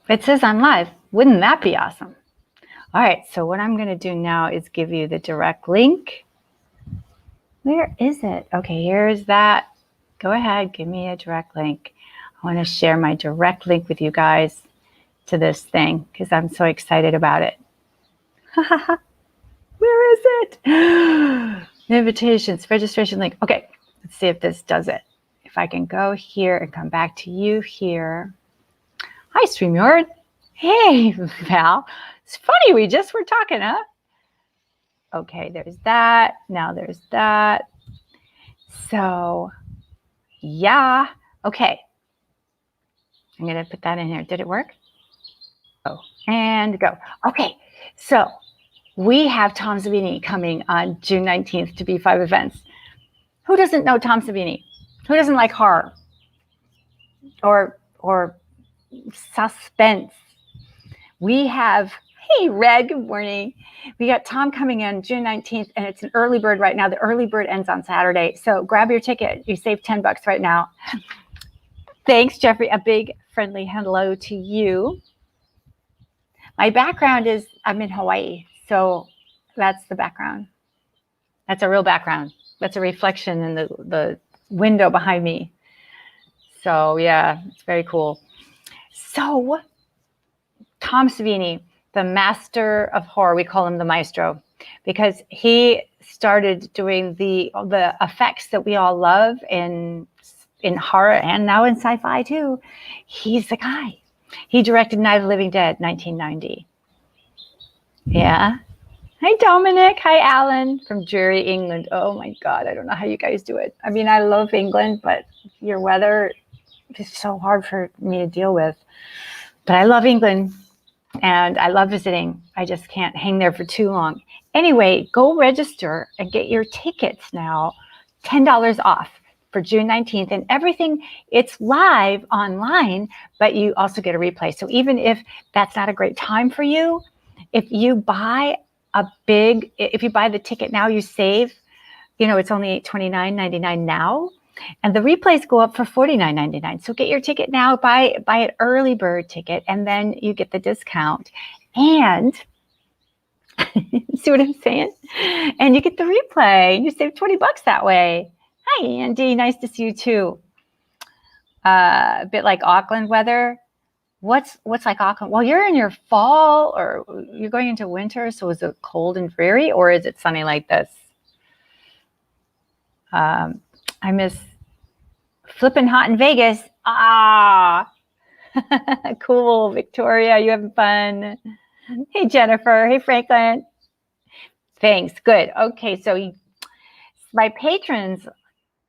It says I'm live. Wouldn't that be awesome? All right, so what I'm going to do now is give you the direct link. Where is it? Okay, here's that. Go ahead, give me a direct link. I want to share my direct link with you guys to this thing because I'm so excited about it. Where is it? Invitations, registration link. Okay, let's see if this does it. If I can go here and come back to you here. Hi, StreamYard. Hey, Val. It's funny, we just were talking, huh? Okay, there's that. Now there's that. So, yeah. Okay. I'm going to put that in here. Did it work? Oh, and go. Okay, so we have Tom Savini coming on June 19th to B5 Events. Who doesn't know Tom Savini? Who doesn't like horror or suspense? We have, hey, Red, good morning. We got Tom coming in June 19th, and it's an early bird right now. The early bird ends on Saturday, so grab your ticket. You save $10 right now. Thanks, Jeffrey. A big friendly hello to you. My background is I'm in Hawaii, so that's the background. That's a real background. That's a reflection in the window behind me. So yeah, it's very cool. So Tom Savini, the master of horror, we call him the maestro, because he started doing the effects that we all love in horror and now in sci-fi too. He's the guy. He directed Night of the Living Dead, 1990. Yeah. Hi, Dominic. Hi, Alan from Drury, England. Oh my God, I don't know how you guys do it. I mean, I love England, but your weather is so hard for me to deal with. But I love England and I love visiting. I just can't hang there for too long. Anyway, go register and get your tickets now, $10 off for June 19th, and everything, it's live online, but you also get a replay. So even if that's not a great time for you, if you buy the ticket now, you save, it's only $29.99 now, and the replays go up for $49.99. So get your ticket now, buy an early bird ticket, and then you get the discount. And see what I'm saying? And you get the replay. You save $20 that way. Hi, Andy. Nice to see you too. A bit like Auckland weather. What's like Auckland? Well, you're in your fall or you're going into winter. So is it cold and dreary or is it sunny like this? I miss flipping hot in Vegas. Cool, Victoria. You having fun? Hey, Jennifer. Hey, Franklin. Thanks. Good. Okay. So my patrons,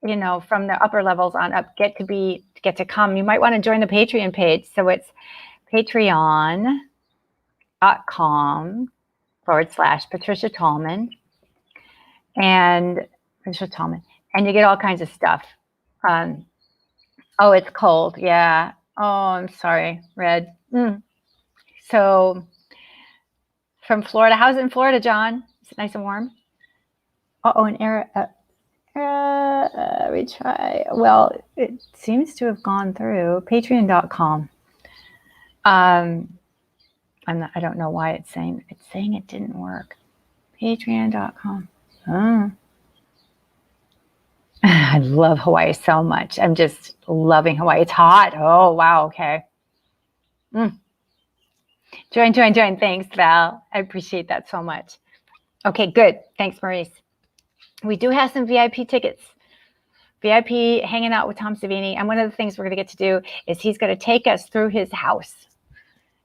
from the upper levels on up, get to come. You might want to join the Patreon page. So it's patreon.com/Patricia Tallman and Patricia Tallman. And you get all kinds of stuff. Oh, it's cold. Yeah. Oh, I'm sorry, Red. So from Florida, how's it in Florida, John? Is it nice and warm? And retry. Well, it seems to have gone through patreon.com. I don't know why it's saying it didn't work. Patreon.com. I love Hawaii so much. I'm just loving Hawaii. It's hot. Oh, wow. Okay. Join. Thanks, Val. I appreciate that so much. Okay, good. Thanks, Maurice. We do have some VIP tickets. VIP hanging out with Tom Savini. And one of the things we're going to get to do is he's going to take us through his house.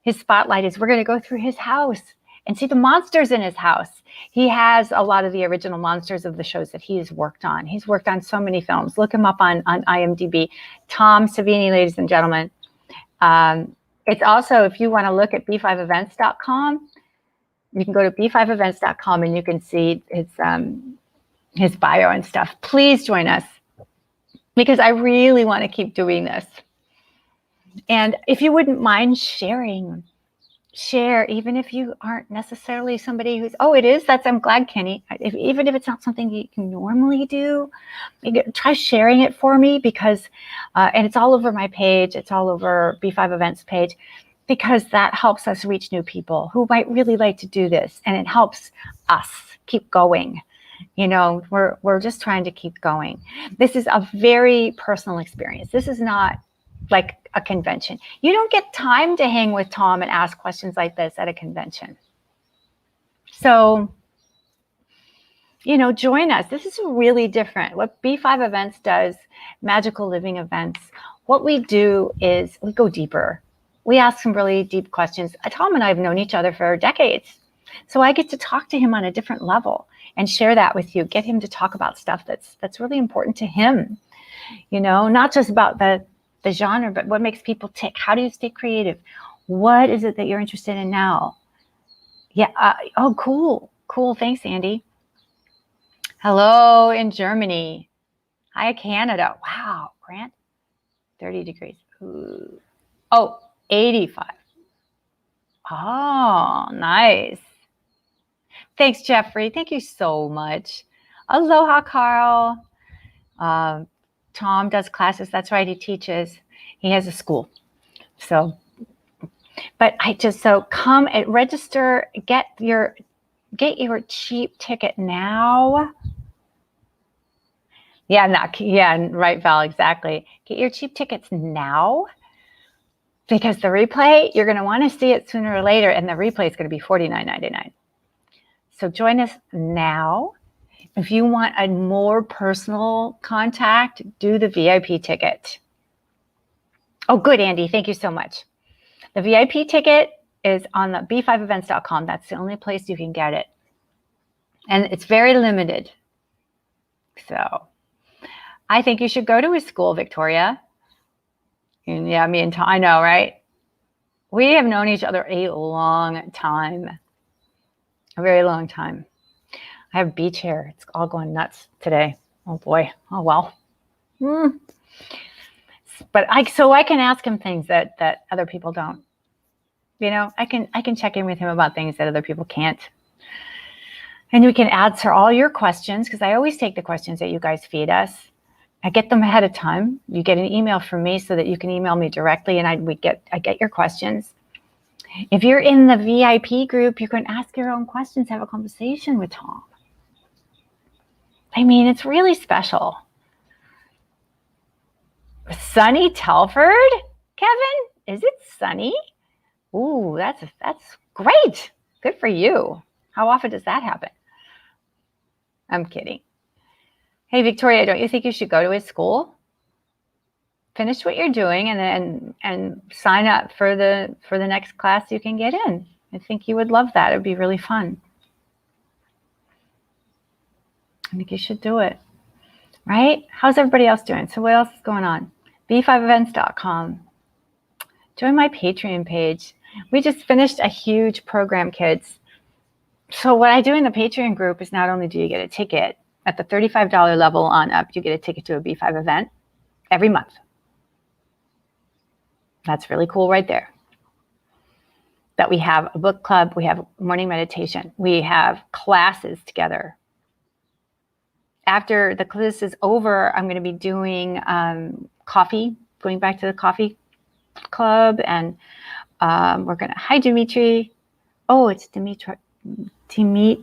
His spotlight is we're going to go through his house and see the monsters in his house. He has a lot of the original monsters of the shows that he's worked on. He's worked on so many films. Look him up on IMDb. Tom Savini, ladies and gentlemen. It's also, if you want to look at b5events.com, you can go to b5events.com and you can see his bio and stuff. Please join us because I really want to keep doing this. And if you wouldn't mind share, even if you aren't necessarily somebody who's, I'm glad, Kenny. Even if it's not something you can normally do, try sharing it for me because, and it's all over my page. It's all over B5 Events page. because that helps us reach new people who might really like to do this. And it helps us keep going. You know, we're just trying to keep going. This is a very personal experience. This is not like a convention. You don't get time to hang with Tom and ask questions like this at a convention. So, you know, join us. This is really different. What B5 Events does, Magical Living Events, what we do is we go deeper. We ask some really deep questions. Tom and I have known each other for decades. So I get to talk to him on a different level and share that with you, get him to talk about stuff that's really important to him. You know, not just about the genre, but what makes people tick. How do you stay creative? What is it that you're interested in now? Yeah. Oh, cool. Cool. Thanks, Andy. Hello in Germany. Hi, Canada. Wow. Grant, 30 degrees. Ooh. Oh, 85. Oh, nice. Thanks, Jeffrey. Thank you so much. Aloha, Carl. Tom does classes. That's right. He teaches. He has a school. So, but so come and register. Get your cheap ticket now. Yeah, right, Val. Exactly. Get your cheap tickets now, because the replay, you're going to want to see it sooner or later, and the replay is going to be $49.99. So join us now. If you want a more personal contact, do the VIP ticket. Oh, good, Andy. Thank you so much. The VIP ticket is on the b5events.com. That's the only place you can get it. And it's very limited. So I think you should go to his school, Victoria. And yeah, me and Tom, I know, right? We have known each other a long time. A very long time. I have beach hair. It's all going nuts today. Oh boy. Oh well. But I can ask him things that other people don't. You know, I can check in with him about things that other people can't. And we can answer all your questions, because I always take the questions that you guys feed us. I get them ahead of time. You get an email from me so that you can email me directly, and I get your questions. If you're in the VIP group, you can ask your own questions, have a conversation with Tom. I mean, it's really special. Sunny Telford, Kevin? Is it sunny? Ooh, that's great. Good for you. How often does that happen? I'm kidding. Hey, Victoria, don't you think you should go to his school? Finish what you're doing and sign up for the next class you can get in. I think you would love that. It would be really fun. I think you should do it. Right? How's everybody else doing? So what else is going on? b5events.com. Join my Patreon page. We just finished a huge program, kids. So what I do in the Patreon group is not only do you get a ticket, at the $35 level on up, you get a ticket to a B5 event every month. That's really cool right there. That we have a book club, we have morning meditation, we have classes together. After the class is over, I'm going to be doing coffee, going back to the coffee club, and we're going to, hi, Dimitri. Oh, it's Dimitar. We're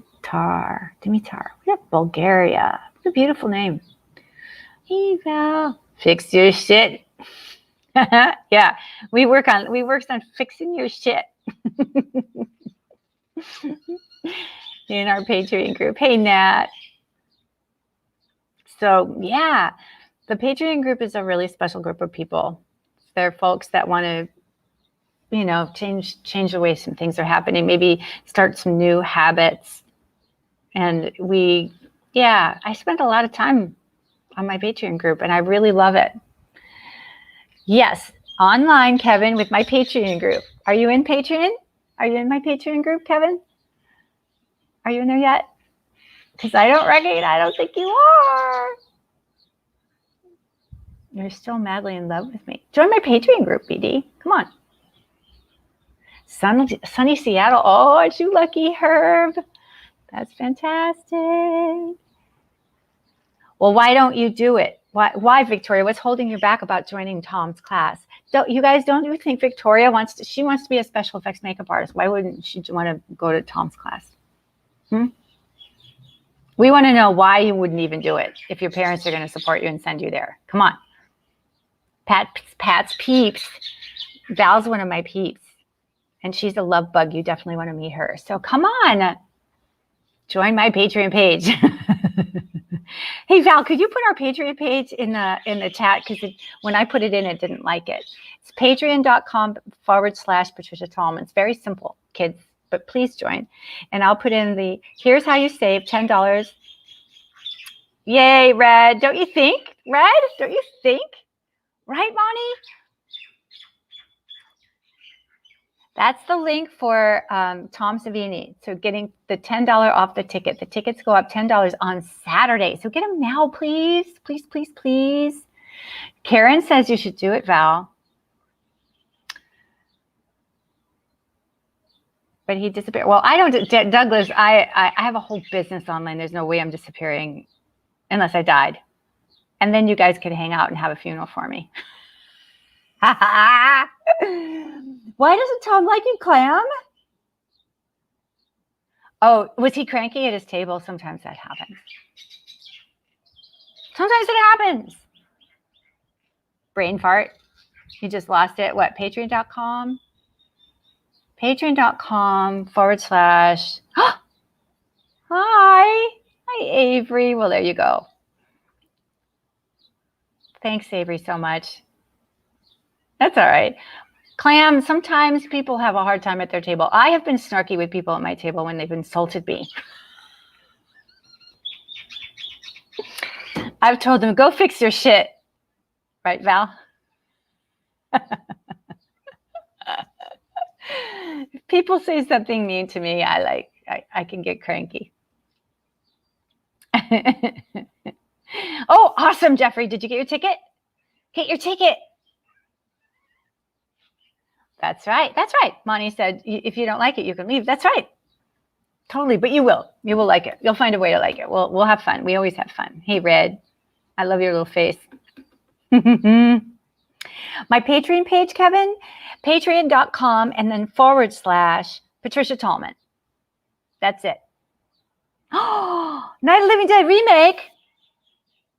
in Bulgaria. What a beautiful name. Hey, Val. Fix your shit. Yeah, we works on fixing your shit. In our Patreon group. Hey, Nat. So yeah, the Patreon group is a really special group of people. They're folks that want to, you know, change the way some things are happening, maybe start some new habits. And I spent a lot of time on my Patreon group, and I really love it. Yes, online, Kevin, with my Patreon group. Are you in Patreon? Are you in my Patreon group, Kevin? Are you in there yet? Because I don't think you are. You're still madly in love with me. Join my Patreon group, BD. Come on. Sunny Seattle. Oh, aren't you lucky, Herb? That's fantastic. Well, why don't you do it? Why, Victoria? What's holding you back about joining Tom's class? Don't you think Victoria wants to be a special effects makeup artist? Why wouldn't she want to go to Tom's class? We want to know why you wouldn't even do it if your parents are going to support you and send you there. Come on. Pat's peeps. Val's one of my peeps. And she's a love bug. You definitely want to meet her. So come on. Join my Patreon page. Hey, Val, could you put our Patreon page in the chat? Because when I put it in, it didn't like it. It's patreon.com/Patricia Tallman. It's very simple, kids, but please join. And I'll put in here's how you save $10. Yay, Red. Don't you think? Red, don't you think? Right, Bonnie? That's the link for Tom Savini. So getting the $10 off the ticket. The tickets go up $10 on Saturday. So get them now, please. Please, please, please. Karen says you should do it, Val. But he disappeared. Well, I don't, Douglas, I have a whole business online. There's no way I'm disappearing unless I died. And then you guys could hang out and have a funeral for me. Why doesn't Tom like you, Clam? Oh, was he cranky at his table? Sometimes that happens. Sometimes it happens. Brain fart. You just lost it. What? Patreon.com? Patreon.com/ Hi. Hi, Avery. Well, there you go. Thanks, Avery, so much. That's all right. Clam, sometimes people have a hard time at their table. I have been snarky with people at my table when they've insulted me. I've told them, go fix your shit. Right, Val? If people say something mean to me, I can get cranky. Oh, awesome, Jeffrey. Did you get your ticket? Get your ticket. That's right. That's right. Monty said, if you don't like it, you can leave. That's right. Totally. But you will. You will like it. You'll find a way to like it. We'll have fun. We always have fun. Hey, Red. I love your little face. My Patreon page, Kevin, patreon.com and then / Patricia Tallman. That's it. Oh, Night of the Living Dead remake.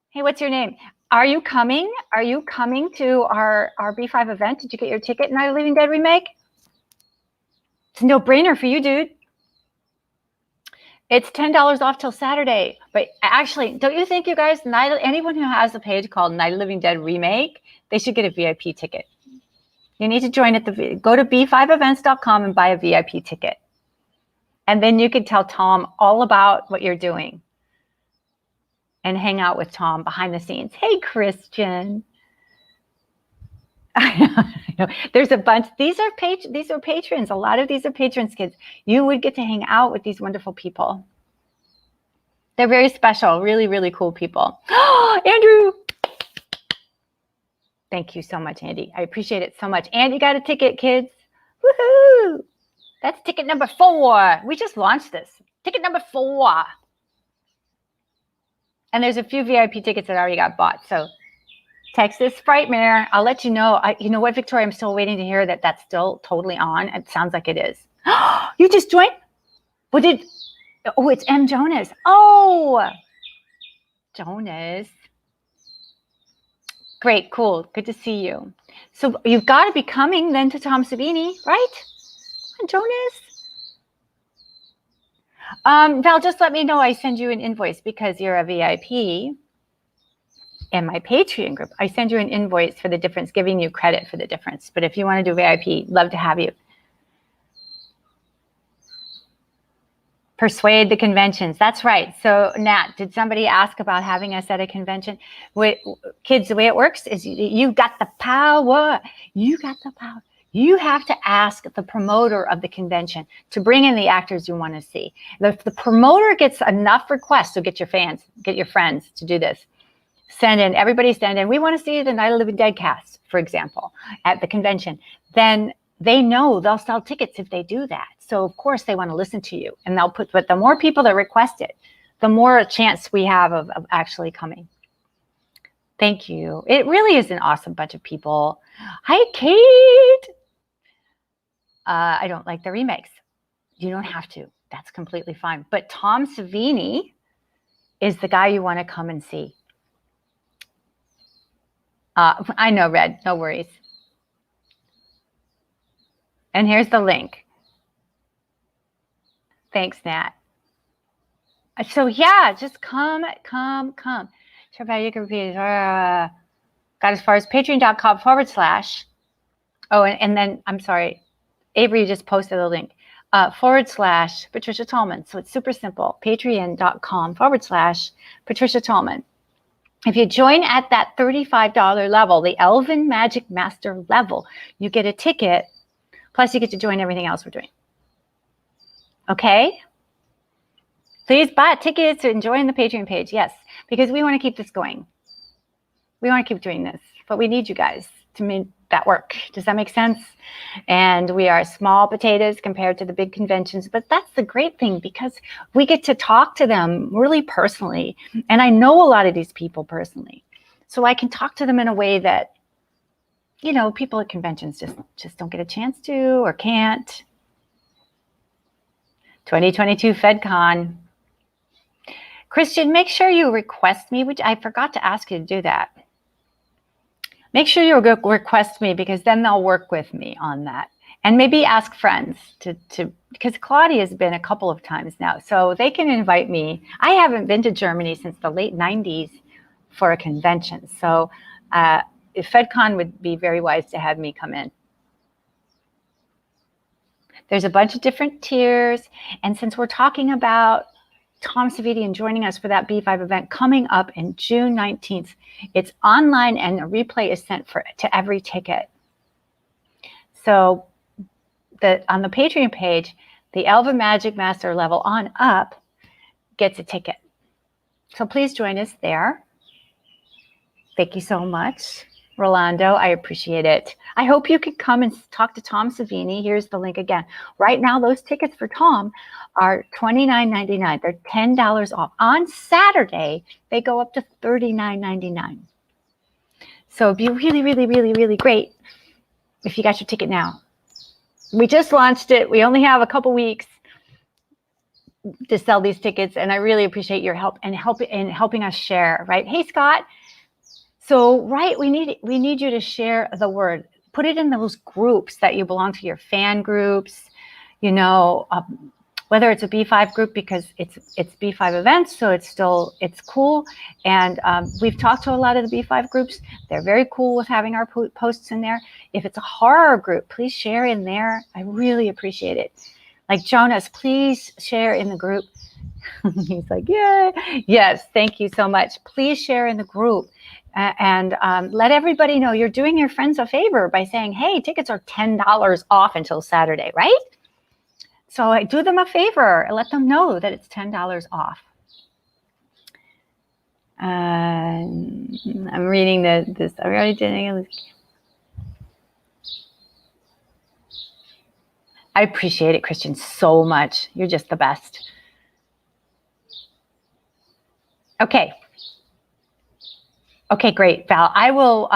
Hey, what's your name? Are you coming? Are you coming to our B5 event? Did you get your ticket, Night of the Living Dead remake? It's a no-brainer for you, dude. It's $10 off till Saturday. But actually, don't you think, you guys, anyone who has a page called Night of the Living Dead remake, they should get a VIP ticket. You need to join go to b5events.com and buy a VIP ticket. And then you can tell Tom all about what you're doing. And hang out with Tom behind the scenes. Hey, Christian. I know. There's a bunch. These are patrons. A lot of these are patrons, kids. You would get to hang out with these wonderful people. They're very special. Really, really cool people. Oh, Andrew. Thank you so much, Andy. I appreciate it so much. And you got a ticket, kids. Woohoo. That's ticket number 4. We just launched this. Ticket number 4. And there's a few VIP tickets that already got bought. So text this Frightmare. I'll let you know. You know what, Victoria? I'm still waiting to hear that that's still totally on. It sounds like it is. You just joined? Oh, it's M. Jonas. Oh, Jonas. Great, cool. Good to see you. So you've got to be coming then to Tom Savini, right? Come on, Jonas. Val, just let me know I send you an invoice because you're a VIP in my Patreon group. I send you an invoice for the difference, giving you credit for the difference. But if you want to do VIP, love to have you. Persuade the conventions. That's right. So, Nat, did somebody ask about having us at a convention? Kids, the way it works is you got the power. You got the power. You have to ask the promoter of the convention to bring in the actors you want to see. If the promoter gets enough requests, so get your fans, get your friends to do this. Everybody send in. We want to see the Night of the Living Dead cast, for example, at the convention. Then they know they'll sell tickets if they do that. So of course they want to listen to you, and but the more people that request it, the more chance we have of actually coming. Thank you. It really is an awesome bunch of people. Hi, Kate. I don't like the remakes. You don't have to. That's completely fine. But Tom Savini is the guy you want to come and see. I know, Red. No worries. And here's the link. Thanks, Nat. So yeah, just come. Sure, you can repeat. Got as far as patreon.com/. Oh, and then I'm sorry, Avery just posted a link. / Patricia Tallman. So it's super simple. Patreon.com / Patricia Tallman. If you join at that $35 level, the Elven Magic Master level, you get a ticket. Plus, you get to join everything else we're doing. Okay? Please buy tickets and join the Patreon page. Yes, because we want to keep this going. We want to keep doing this, but we need you guys to make that work. Does that make sense? And we are small potatoes compared to the big conventions, but that's the great thing because we get to talk to them really personally. And I know a lot of these people personally. So I can talk to them in a way that, you know, people at conventions just don't get a chance to or can't. 2022 FedCon. Christian, make sure you request me, which I forgot to ask you to do that. Make sure you request me because then they'll work with me on that. And maybe ask friends to because Claudia's been a couple of times now, so they can invite me. I haven't been to Germany since the late 90s for a convention. So if FedCon would be very wise to have me come in. There's a bunch of different tiers. And since we're talking about Tom Savini and joining us for that B5 event coming up in June 19th. It's online and a replay is sent to every ticket. So on the Patreon page, the Elven Magic Master level on up gets a ticket. So please join us there. Thank you so much, Rolando. I appreciate it. I hope you can come and talk to Tom Savini. Here's the link again. Right now, those tickets for Tom are $29.99. They're $10 off. On Saturday, they go up to $39.99. So it'd be really, really, really, really great if you got your ticket now. We just launched it. We only have a couple weeks to sell these tickets, and I really appreciate your help and helping us share, right? Hey, Scott. So, right, we need you to share the word. Put it in those groups that you belong to, your fan groups, you know, whether it's a B5 group because it's B5 events, so it's cool. And we've talked to a lot of the B5 groups. They're very cool with having our posts in there. If it's a horror group, please share in there. I really appreciate it. Like Jonas, please share in the group. He's like, yeah, yes, thank you so much. Please share in the group. And let everybody know you're doing your friends a favor by saying, hey, tickets are $10 off until Saturday, right? So I do them a favor and let them know that it's $10 off. I'm reading this. I already did it. I appreciate it, Christian, so much. You're just the best. Okay. Okay, great, Val. I will,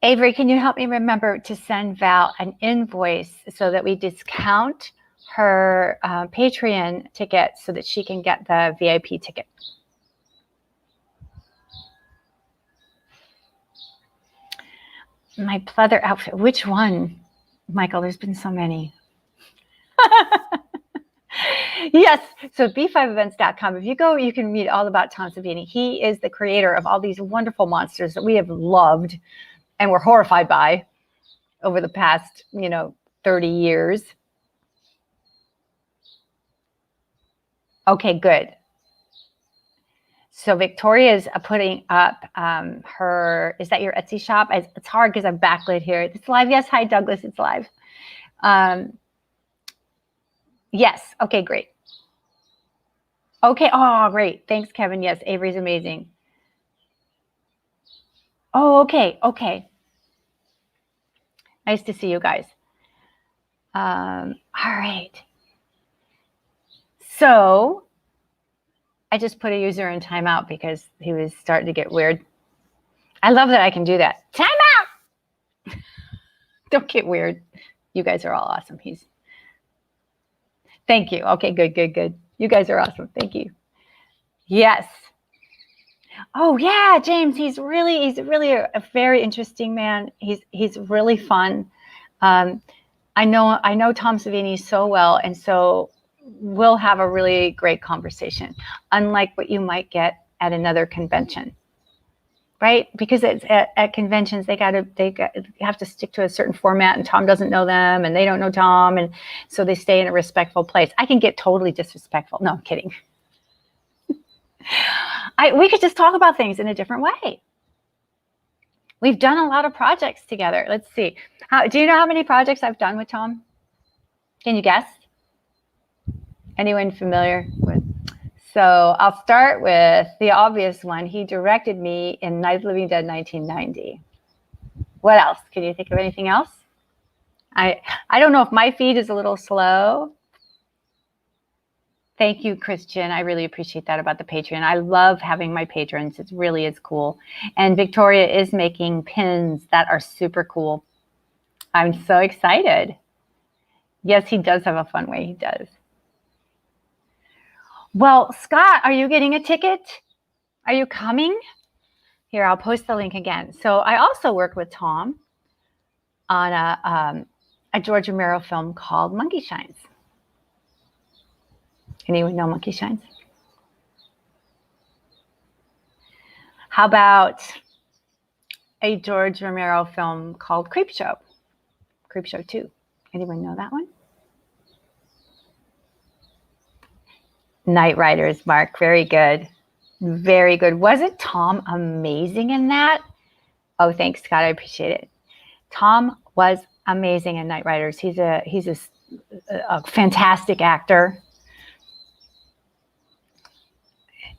Avery, can you help me remember to send Val an invoice so that we discount her Patreon ticket so that she can get the VIP ticket? My pleather outfit, which one? Michael, there's been so many. Yes, so b5events.com. If you go, you can read all about Tom Savini. He is the creator of all these wonderful monsters that we have loved and were horrified by over the past, 30 years. Okay, good. So Victoria's putting up her, is that your Etsy shop? It's hard because I'm backlit here. It's live. Yes, hi, Douglas, it's live. Yes, okay, great. Okay, oh, great. Thanks, Kevin. Yes, Avery's amazing. Oh, okay. Nice to see you guys. All right. So I just put a user in timeout because he was starting to get weird. I love that I can do that. Timeout! Don't get weird. You guys are all awesome. Thank you. Okay, good. You guys are awesome. Thank you. Yes. Oh yeah, James. He's really a very interesting man. He's really fun. I know Tom Savini so well, and so we'll have a really great conversation, unlike what you might get at another convention, right? Because it's at conventions, they have to stick to a certain format, and Tom doesn't know them, and they don't know Tom, and so they stay in a respectful place. I can get totally disrespectful. No, I'm kidding. We could just talk about things in a different way. We've done a lot of projects together. Let's see. Do you know how many projects I've done with Tom? Can you guess? Anyone familiar with? So I'll start with the obvious one. He directed me in Night of the Living Dead 1990. What else? Can you think of anything else? I don't know if my feed is a little slow. Thank you, Christian. I really appreciate that about the Patreon. I love having my patrons. It really is cool. And Victoria is making pins that are super cool. I'm so excited. Yes, he does have a fun way. He does. Well, Scott, are you getting a ticket? Are you coming? Here, I'll post the link again. So I also worked with Tom on a George Romero film called Monkey Shines. Anyone know Monkey Shines? How about a George Romero film called Creepshow? Creepshow 2. Anyone know that one? Night Riders, Mark. Very good. Very good. Wasn't Tom amazing in that? Oh, thanks, Scott. I appreciate it. Tom was amazing in Night Riders. He's a fantastic actor.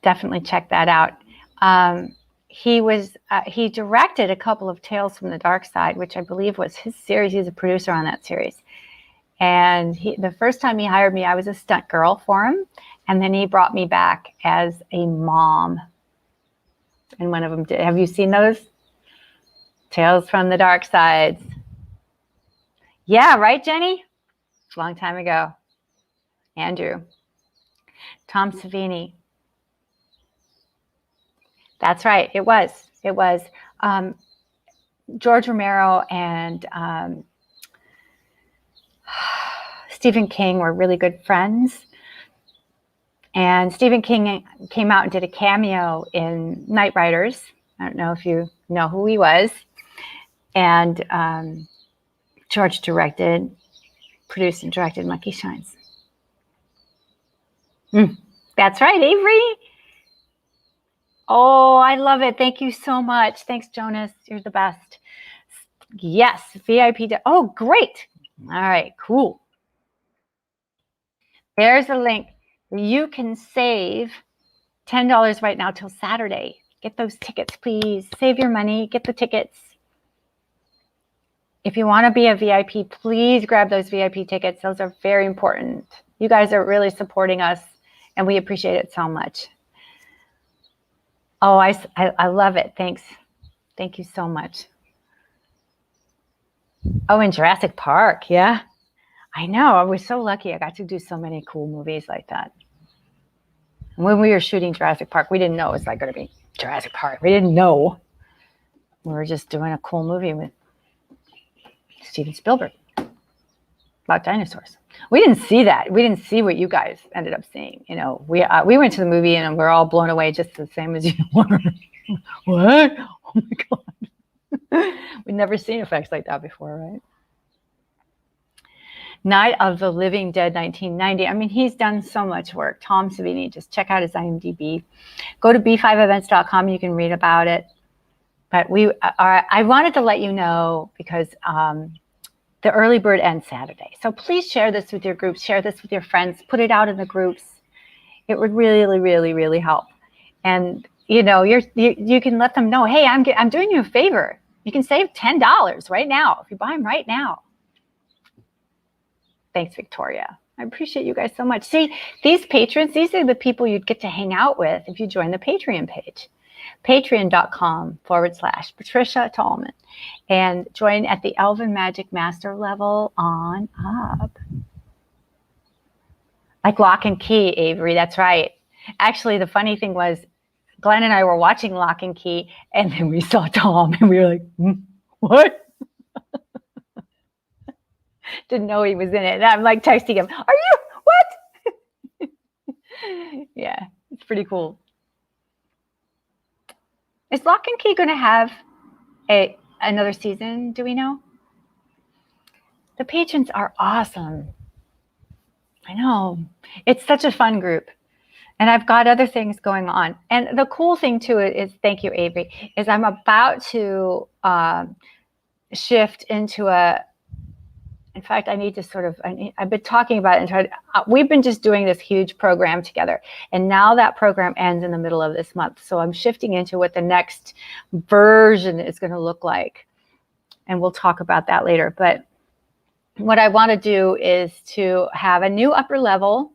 Definitely check that out. He directed a couple of Tales from the Dark Side, which I believe was his series. He's a producer on that series. And the first time he hired me, I was a stunt girl for him. And then he brought me back as a mom. And one of them did. Have you seen those? Tales from the Dark Side. Yeah, right, Jenny? A long time ago. Andrew. Tom Savini. That's right. It was. George Romero and Stephen King were really good friends. And Stephen King came out and did a cameo in Night Riders. I don't know if you know who he was. And George produced and directed Monkey Shines. That's right, Avery. Oh, I love it. Thank you so much. Thanks, Jonas. You're the best. Yes, VIP. Oh, great. All right, cool. There's a link. You can save $10 right now till Saturday. Get those tickets, please. Save your money. Get the tickets. If you want to be a VIP, please grab those VIP tickets. Those are very important. You guys are really supporting us, and we appreciate it so much. Oh, I love it. Thanks. Thank you so much. Oh, in Jurassic Park. Yeah. I know. I was so lucky. I got to do so many cool movies like that. When we were shooting Jurassic Park, we didn't know it was like going to be Jurassic Park. We didn't know. We were just doing a cool movie with Steven Spielberg about dinosaurs. We didn't see that. We didn't see what you guys ended up seeing. You know, we went to the movie and we're all blown away just the same as you were. What? Oh my God. We'd never seen effects like that before, right? Night of the Living Dead 1990. I mean, he's done so much work. Tom Savini, just check out his IMDb. Go to b5events.com. You can read about it. But I wanted to let you know because the early bird ends Saturday. So please share this with your groups, share this with your friends, put it out in the groups. It would really, really, really help. And you know, you can let them know, hey, I'm doing you a favor. You can save $10 right now if you buy them right now. Thanks, Victoria. I appreciate you guys so much. See, these patrons, these are the people you'd get to hang out with if you join the Patreon page. Patreon.com/Patricia Tallman. And join at the Elven Magic Master level on up. Like Lock and Key, Avery, that's right. Actually, the funny thing was, Glenn and I were watching Lock and Key, and then we saw Tom, and we were like, what? Didn't know he was in it. And I'm like texting him, are you? What? Yeah, it's pretty cool. Is Lock and Key going to have another season? Do we know? The patrons are awesome. I know. It's such a fun group. And I've got other things going on. And the cool thing to it is, thank you, Avery, is I'm about to shift into in fact, I need to sort of, I've been talking about it. We've been just doing this huge program together. And now that program ends in the middle of this month. So I'm shifting into what the next version is going to look like. And we'll talk about that later. But what I want to do is to have a new upper level,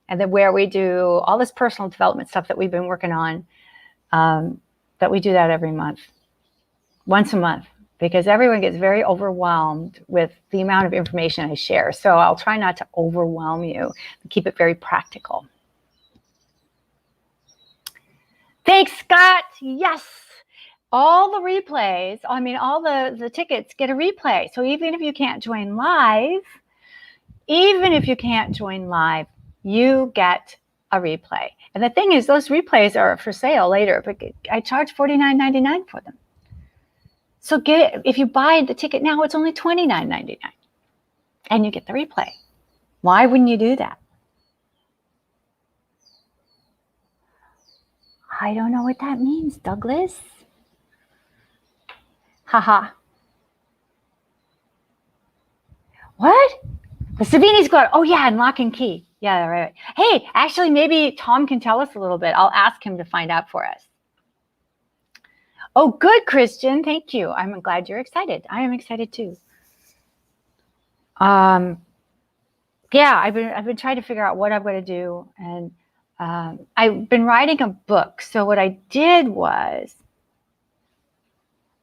and then where we do all this personal development stuff that we've been working on, that we do that every month, once a month, because everyone gets very overwhelmed with the amount of information I share. So I'll try not to overwhelm you, keep it very practical. Thanks, Scott. Yes. All the replays, all the tickets get a replay. So even if you can't join live, you get a replay. And the thing is, those replays are for sale later, but I charge $49.99 for them. So if you buy the ticket now, it's only $29.99, and you get the replay. Why wouldn't you do that? I don't know what that means, Douglas. Haha. What? The Savini Squad. Oh, yeah, and Lock and Key. Yeah, right. Hey, actually, maybe Tom can tell us a little bit. I'll ask him to find out for us. Oh, good, Christian. Thank you. I'm glad you're excited. I am excited, too. Yeah, I've been trying to figure out what I'm going to do. And I've been writing a book. So what I did was,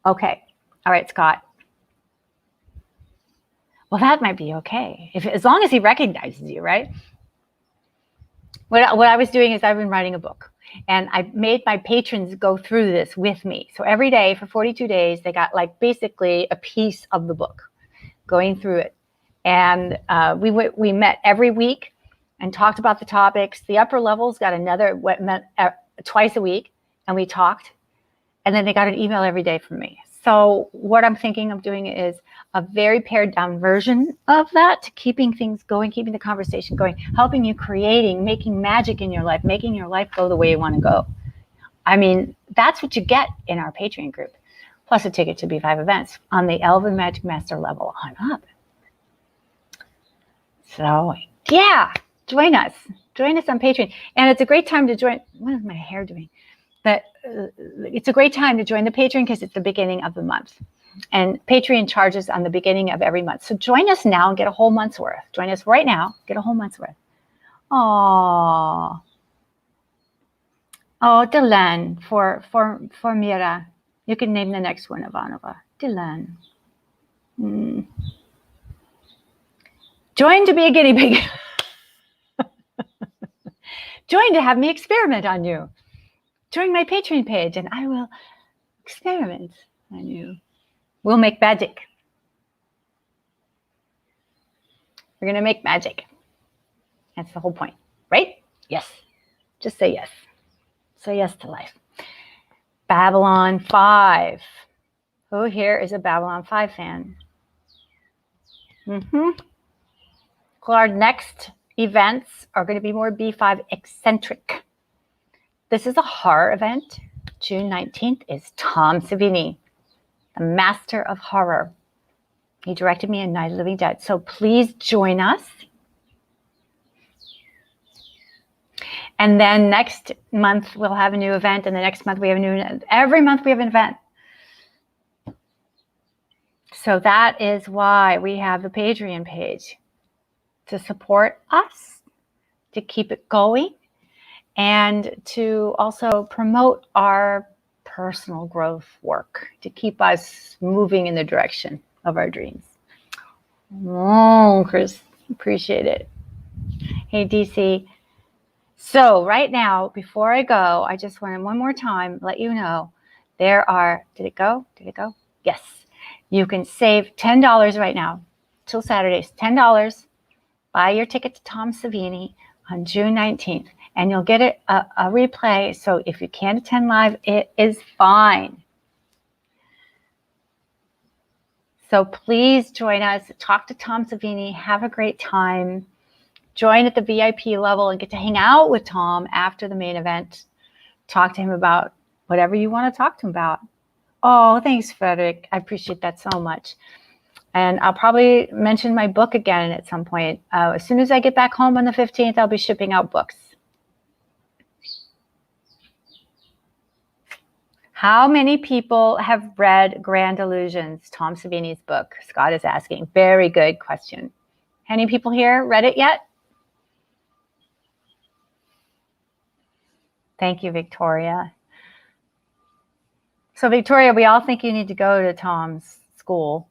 okay. All right, Scott. Well, that might be okay, as long as he recognizes you, right? What I was doing is I've been writing a book, and I made my patrons go through this with me. So every day for 42 days, they got basically a piece of the book, going through it. And we met every week and talked about the topics. The upper levels got met twice a week, and we talked. And then they got an email every day from me. So what I'm thinking of doing is a very pared down version of that, keeping things going, keeping the conversation going, helping you making magic in your life, making your life go the way you want to go. That's what you get in our Patreon group, plus a ticket to B5 events on the Elven Magic Master level on up. So yeah, join us on Patreon. And it's a great time to join. What is my hair doing? It's a great time to join the Patreon because it's the beginning of the month. And Patreon charges on the beginning of every month. So join us now and get a whole month's worth. Join us right now, get a whole month's worth. Oh, Dylan for Mira. You can name the next one Ivanova. Dylan. Join to be a guinea pig. Join to have me experiment on you. Join my Patreon page and I will experiment on you. We'll make magic. We're going to make magic. That's the whole point, right? Yes. Just say yes. Say yes to life. Babylon 5. Who here is a Babylon 5 fan? Our next events are going to be more B5 eccentric. This is a horror event. June 19th is Tom Savini, the master of horror. He directed me in Night of the Living Dead. So please join us. And then next month we'll have a new event. And the next month we have a new event. Every month we have an event. So that is why we have the Patreon page. to support us, to keep it going, and to also promote our personal growth work, to keep us moving in the direction of our dreams. Oh, Chris, appreciate it. Hey, DC. So right now, before I go, I just want to one more time let you know there are, did it go? Yes. You can save $10 right now till Saturdays, $10. Buy your ticket to Tom Savini on June 19th, and you'll get a replay. So if you can't attend live, it is fine. So please join us, talk to Tom Savini, have a great time. Join at the VIP level and get to hang out with Tom after the main event. Talk to him about whatever you want to talk to him about. Oh, thanks, Frederick. I appreciate that so much. And I'll probably mention my book again at some point. As soon as I get back home on the 15th, I'll be shipping out books. How many people have read Grand Illusions, Tom Savini's book? Scott is asking. Very good question. Any people here read it yet? Thank you, Victoria. So, Victoria, we all think you need to go to Tom's school.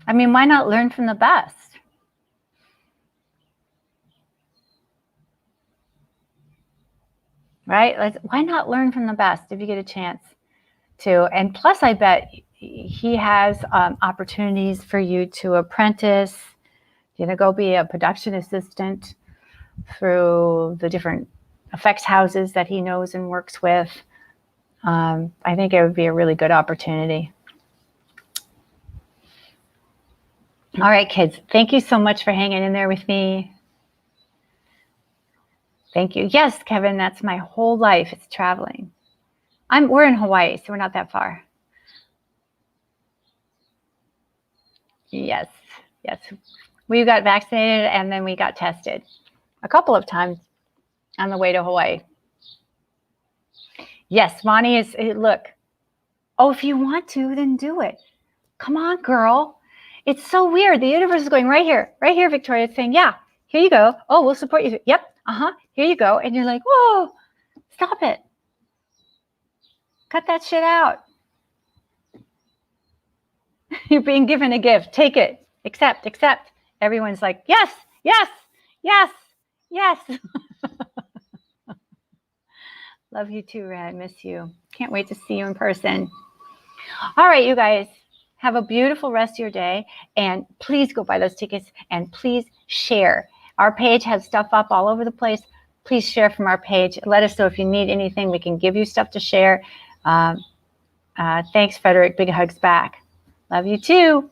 I mean, why not learn from the best? Right? Why not learn from the best if you get a chance to? And plus, I bet he has opportunities for you to apprentice, go be a production assistant through the different effects houses that he knows and works with. I think it would be a really good opportunity. All right, kids, thank you so much for hanging in there with me. Thank you. Yes, Kevin, that's my whole life. It's traveling. We're in Hawaii, so we're not that far. Yes. We got vaccinated and then we got tested a couple of times on the way to Hawaii. Yes, Monty is, look. Oh, if you want to, then do it. Come on, girl. It's so weird. The universe is going right here, Victoria. It's saying, yeah, here you go. Oh, we'll support you. Yep. Here you go. And you're like, whoa, stop it. Cut that shit out. You're being given a gift. Take it. Accept. Everyone's like, yes. Love you too, Red. Miss you. Can't wait to see you in person. All right, you guys. Have a beautiful rest of your day. And please go buy those tickets. And please share. Our page has stuff up all over the place. Please share from our page. Let us know if you need anything. We can give you stuff to share. Thanks, Frederick. Big hugs back. Love you too.